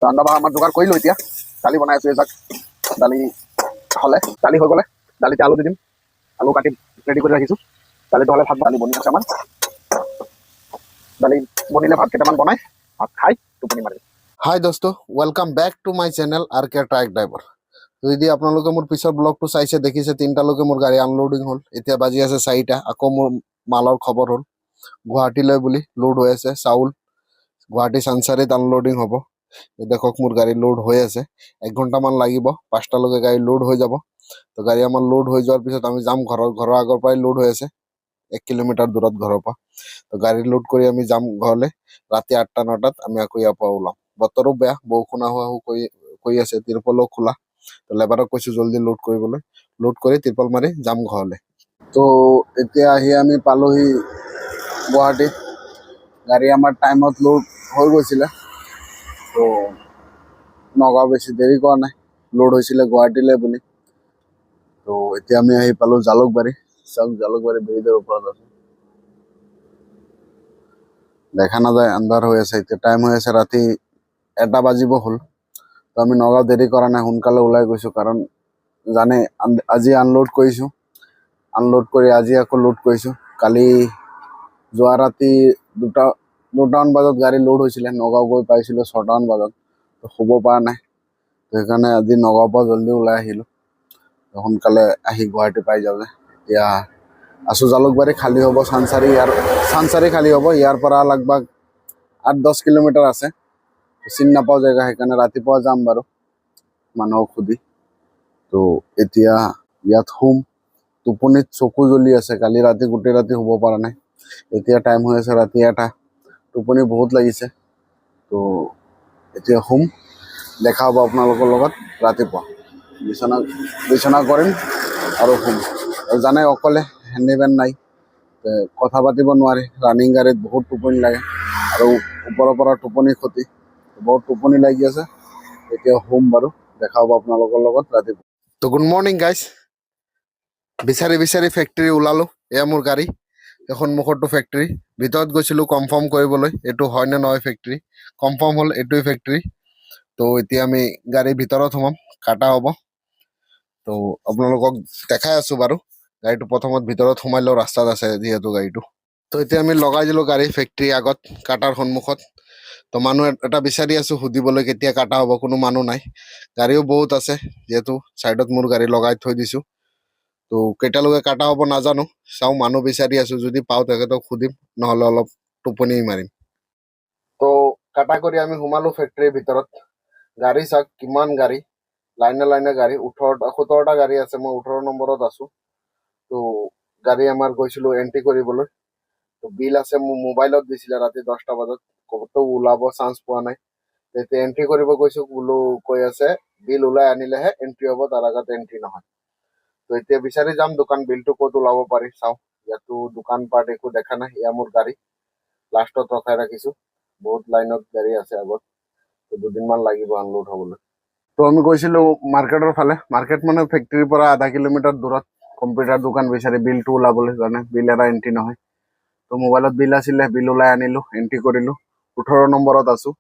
ৰন্ধা বঢ়া আমাৰ যোগাৰ কৰিলোঁ এতিয়া। দালি বনাই আছোঁ এজাক। দালি হ'লে দালি হৈ গ'লে দালিতে আলু দি দিম। আলু কাটি ৰেডি কৰি ৰাখিছোঁ। দালিটো হ'লে ভাত দালি বনি আছে আমাৰ। দালি বনিলে ভাত কেইটামান বনাই ভাত খাই টোপনি মাৰিম। হাই দোস্ত, welcome back to my channel R K truck driver. যদি আপোনালোকে মোৰ পিছৰ ব্লগটো চাইছে দেখিছে, তিনিটালৈকে মোৰ গাড়ী আনলোডিং হ'ল। এতিয়া বাজি আছে 4টা। আকৌ মোৰ মালৰ খবৰ হ'ল গুৱাহাটীলৈ বুলি লোড হৈ আছে চাউল। গুৱাহাটী চানচাৰিত আনলোডিং হ'ব। দেখক মোৰ গাড়ী লোড হৈ আছে। 1 ঘণ্টামান লাগিব, 5টালৈকে গাড়ী লোড হৈ যাব। তো গাড়ী আমাৰ লোড হৈ যোৱাৰ পিছত আমি যাম ঘৰৰ আগৰ পৰাই লোড হৈ আছে 1 কিলোমিটাৰ দূৰত ঘৰৰ পৰা। তো গাড়ী লোড কৰি আমি যাম ঘৰলৈ। ৰাতি 8টা-9টাত আমি আকৌ ইয়াৰ পৰা ওলাম। বতৰো বেয়া, বৰষুণ আহো আহো কৰি আছে, তিৰপলো খোলা। তো লেবাৰক কৈছোঁ জল্দি লোড কৰিবলৈ। লোড কৰি তিৰপল মাৰি যাম ঘৰলৈ। তো এতিয়া আহি আমি পালোহি গুৱাহাটী। গাড়ী আমাৰ টাইমত লোড হৈ গৈছিলে। তো নগাঁও বেছি দেৰি কৰা নাই, লোড হৈছিলে গুৱাহাটীলৈ বুলি। তো এতিয়া আমি আহি পালোঁ জালুকবাৰী। চাওক জালুকবাৰী ব্ৰিজৰ ওপৰত আছোঁ। দেখা নাযায়, আন্ধাৰ হৈ আছে। এতিয়া টাইম হৈ আছে ৰাতি 1টা বাজিব হ'ল। তো আমি নগাঁও দেৰি কৰা নাই, সোনকালে ওলাই গৈছোঁ। কাৰণ জানে আজি আনলোড কৰিছোঁ, আনলোড কৰি আজি আকৌ লোড কৰিছোঁ। কালি যোৱা ৰাতি 2টামান বজাত গাড়ী লোড হৈছিলে। নগাঁও গৈ পাইছিলোঁ 6টামান বজাত। তো শুব পৰা নাই। তো সেইকাৰণে আজি নগাঁৱৰ পৰা জল্দি ওলাই আহিলোঁ। সোনকালে আহি গুৱাহাটী পাই যাওঁ যে। এতিয়া আছোঁ জালুকবাৰী, খালী হ'ব চানচাৰি খালী হ'ব। ইয়াৰ পৰা লগভগ 8-10 কিলোমিটাৰ আছে। চিনি নাপাওঁ জেগা, সেইকাৰণে ৰাতিপুৱা যাম বাৰু মানুহক সুধি। তো এতিয়া ইয়াত শুম। টোপনিত চকু জ্বলি আছে, কালি ৰাতি গোটেই ৰাতি শুব পৰা নাই। এতিয়া টাইম হৈ আছে ৰাতি 1টা। টোপনি বহুত লাগিছে। তো এতিয়া শুম, দেখা হ'ব আপোনালোকৰ লগত ৰাতিপুৱা। বিচনা কৰিম আৰু শুম। আৰু জানে অকলে হেণ্ডিমেন নাই, কথা পাতিব নোৱাৰি। ৰানিং গাড়ীত বহুত টোপনি লাগে আৰু ওপৰৰ পৰা টোপনি ক্ষতি, বহুত টোপনি লাগি আছে। এতিয়া শুম বাৰু, দেখা হ'ব আপোনালোকৰ লগত ৰাতিপুৱা। তো গুড মৰ্ণিং গাইজ। বিচাৰি ফেক্টৰী ওলালোঁ। এয়া মোৰ গাড়ী, এখন মুখৰটো ফেক্টৰী। ভিতৰত গৈছিলোঁ কনফাৰ্ম কৰিবলৈ এইটো হয় নে নহয় ফেক্টৰী। কনফাৰ্ম হ'ল এইটোৱে ফেক্টৰী। তো এতিয়া আমি গাড়ীৰ ভিতৰত সোমাম, কাটা হ'ব। তো আপোনালোকক দেখাই আছোঁ বাৰু। গাড়ীটো প্ৰথমত ভিতৰত সোমাই লওঁ, ৰাস্তাত আছে যিহেতু গাড়ীটো। তো এতিয়া আমি লগাই দিলোঁ গাড়ী ফেক্টৰী আগত, কাটাৰ সন্মুখত। তো মানুহ এটা বিচাৰি আছোঁ সুধিবলৈ কেতিয়া কাটা হ'ব, কোনো মানুহ নাই। গাড়ীও বহুত আছে যিহেতু, চাইডত মোৰ গাড়ী লগাই থৈ দিছোঁ। তো কেতিয়ালৈকে কাটা হ'ব নাজানো, চাওঁ। মানুহ বিচাৰি আছোঁ, যদি পাওঁ তেখেতক সুধিম, নহ'লে অলপ টোপনি মাৰিম। তো কাটা কৰি আমি সোমালোঁ ফেক্টৰীৰ ভিতৰত। গাড়ী চাওক কিমান গাড়ী, লাইনে গাড়ী। 17টা গাড়ী আছে, মই 18 নম্বৰত আছোঁ। তো গাড়ী আমাৰ গৈছিলোঁ এন্ট্ৰি কৰিবলৈ। তো বিল আছে, মোৰ মোবাইলত দিছিলে ৰাতি 10টা বজাত। ক'তো ওলাব চান্স পোৱা নাই। তেতিয়া এন্ট্ৰি কৰিব গৈছোঁ, বোলো কৈ আছে বিল ওলাই আনিলেহে এন্ট্ৰি হ'ব, তাৰ আগত এন্ট্ৰি নহয়। তো এতিয়া বিচাৰি যাম দোকান, বিলটো ক'ত ওলাব পাৰি চাওঁ। ইয়াতো দোকান পাট একো দেখা নাই। এয়া মোৰ গাড়ী লাষ্টত ৰখাই ৰাখিছোঁ। বহুত লাইনত গাড়ী আছে আগত। তো 2দিনমান লাগিব আনলোড হ'বলৈ। তো আমি গৈছিলোঁ মাৰ্কেটৰ ফালে। মাৰ্কেট মানে ফেক্টৰীৰ পৰা আধা কিলোমিটাৰ দূৰত। কম্পিউটাৰ দোকান বিচাৰি বিলটো ওলাবলৈ, জানে বিল এটা এন্ট্ৰি নহয়। তো মোবাইলত বিল আছিলে, বিল ওলাই আনিলোঁ, এন্ট্ৰি কৰিলোঁ। 18 নম্বৰত আছোঁ।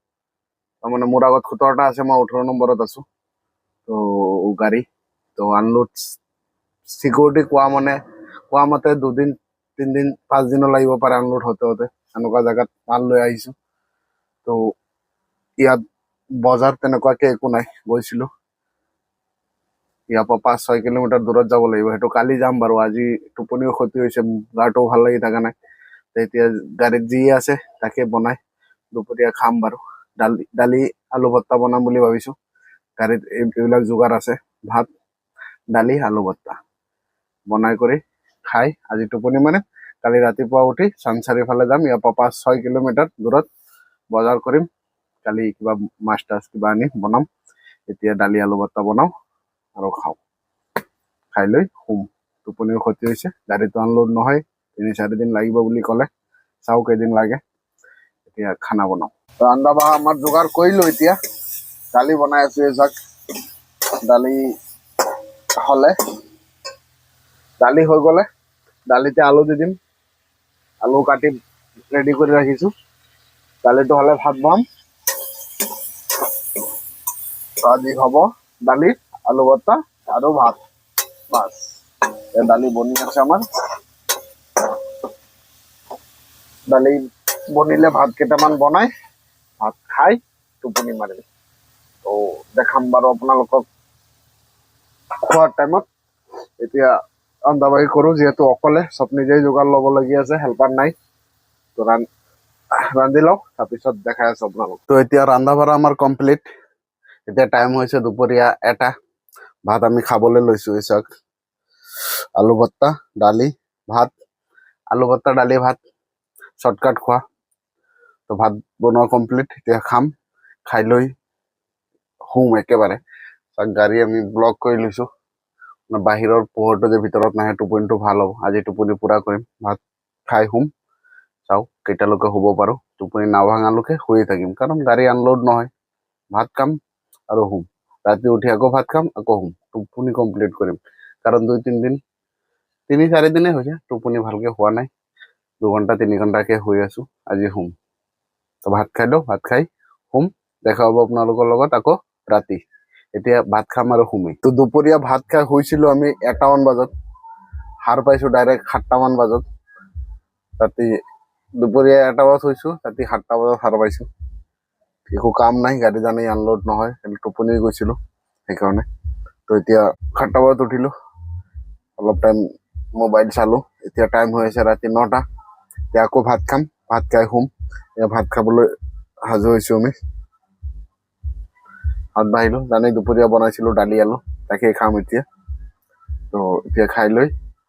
তাৰমানে মোৰ আগত 17টা আছে, মই 18 নম্বৰত আছোঁ। তো গাড়ী তো আনলোড চিকিউৰিটি কোৱা মতে 2দিন 3দিন 5 দিনো লাগিব পাৰে আনলোড হওঁতে। এনেকুৱা জেগাত মাল লৈ আহিছোঁ। তো ইয়াত বজাৰ তেনেকুৱাকে একো নাই। গৈছিলোঁ ইয়াৰ পৰা 5-6 কিলোমিটাৰ দূৰত যাব লাগিব। সেইটো কালি যাম বাৰু, আজি টোপনিও ক্ষতি হৈছে, গাটোও ভাল লাগি থকা নাই। এতিয়া গাড়ীত যি আছে তাকে বনাই দুপৰীয়া খাম বাৰু। দালি আলু ভৰ্তা বনাম বুলি ভাবিছোঁ। গাড়ীত এইবিলাক যোগাৰ আছে, ভাত দালি আলু ভৰ্তা বনাই কৰি খাই আজি টোপনি মানে। কালি ৰাতিপুৱা উঠি চানচাৰিৰ ফালে যাম। ইয়াৰ পৰা 5-6 কিলোমিটাৰ দূৰত বজাৰ কৰিম। কালি কিবা মাছ টাছ কিবা আনি বনাম। এতিয়া দালি আলু ভৰ্তা বনাওঁ আৰু খাওঁ, খাই লৈ শুম। টোপনিও ক্ষতি হৈছে, গাড়ীটো আনলোড নহয়, 3-4 দিন লাগিব বুলি ক'লে। চাওঁ কেইদিন লাগে। এতিয়া খানা বনাওঁ। ৰন্ধা বঢ়া আমাৰ যোগাৰ কৰিলোঁ এতিয়া। দালি বনাই আছোঁ এজাক। দালি হ'লে দালি হৈ গ'লে দালিতে আলু দি দিম। আলু কাটি ৰেডি কৰি ৰাখিছোঁ। দালিটো হ'লে ভাত বহাম। আজি হ'ব দালি আলু ভর্তা আৰু ভাত বাস দালি বনি আছে আমাৰ দালি বনিলে ভাত কেইটামান বনাই ভাত খাই টোপনি মাৰিম তো দেখাম বাৰু আপোনালোকক খোৱাৰ টাইমত এতিয়া ৰন্ধা বাঢ়ি কৰোঁ যিহেতু অকলে চব নিজেই যোগাৰ ল'ব লাগি আছে হেল্পাৰ নাই তো ৰান্ধি লওঁ তাৰপিছত দেখাই আছো আপোনালোক তো এতিয়া ৰন্ধা বঢ়া আমাৰ কমপ্লিট এতিয়া টাইম হৈছে দুপৰীয়া 1টা ভাত আমি খাবলৈ লৈছো চাওক আলু ভৰ্তা ডালি ভাত আলু ভৰ্তা ডালি ভাত শৰ্টকাট খোৱা তো ভাত বনোৱা কমপ্লিট এতিয়া খাম খাই লৈ শুম একেবাৰে চাওক গাড়ী আমি ব্লক কৰি লৈছো বাহিৰৰ পোহৰটো যে ভিতৰত নাহে টোপনিটো ভাল হ'ব আজি টোপনি পুৰা কৰিম ভাত খাই শুম চাওক কেতিয়ালৈকে শুব পাৰো টোপনি নাভাঙালৈকে শুয়ে থাকিম কাৰণ গাড়ী আনলোড নহয় ভাত খাম আৰু শুম ৰাতি উঠি আকৌ ভাত খাম আকৌ শুম টোপনি কমপ্লিট কৰিম কাৰণ 2-3 দিনে হৈছে টোপনি ভালকে হোৱা নাই 2 ঘণ্টা 3 ঘণ্টাকে শুই আছো আজি শুম তো ভাত খাই লওঁ ভাত খাই শুম দেখা হ'ব আপোনালোকৰ লগত আকৌ ৰাতি এতিয়া ভাত খাম আৰু শুমেই তো দুপৰীয়া ভাত খাই শুইছিলো আমি 1টামান বজাত সাৰ পাইছো ডাইৰেক্ট 7টামান বজাত ৰাতি দুপৰীয়া 1টা বজাত শুইছো ৰাতি 7টা বজাত সাৰ পাইছো একো কাম নাই গাড়ী জানি আনলোড নহয় টোপনি গৈছিলো সেইকাৰণে তো এতিয়া 7টা বজাত উঠিলো অলপ টাইম মোবাইল চালো এতিয়া টাইম হৈ আছে ৰাতি 9টা এতিয়া আকৌ ভাত খাম ভাত খাই শুম এতিয়া ভাত খাবলৈ সাজু হৈছো আমি ভাত বাঢ়িলো জানি দুপৰীয়া বনাইছিলো দালি আলু তাকে খাম এতিয়া তো এতিয়া খাই লৈ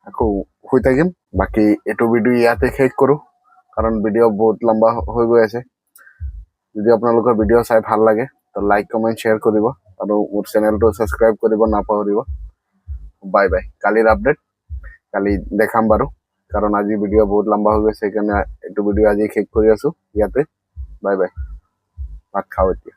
আকৌ শুই থাকিম বাকী এইটো ভিডিঅ' ইয়াতে শেষ কৰো কাৰণ ভিডিঅ' বহুত লম্বা হৈ গৈ আছে যদি আপোনালোকৰ ভিডিঅ' চাই ভাল লাগে তো লাইক কমেণ্ট শ্বেয়াৰ কৰিব আৰু মোৰ চেনেলটো ছাবস্ক্ৰাইব কৰিব নাপাহৰিব বাই বাই কালিৰ আপডেট কালি দেখাম বাৰু কাৰণ আজি ভিডিঅ' বহুত লম্বা হৈ গৈছে সেইকাৰণে এইটো ভিডিঅ' আজি শেষ কৰি আছো ইয়াতে বাই বাই ভাত খাওঁ এতিয়া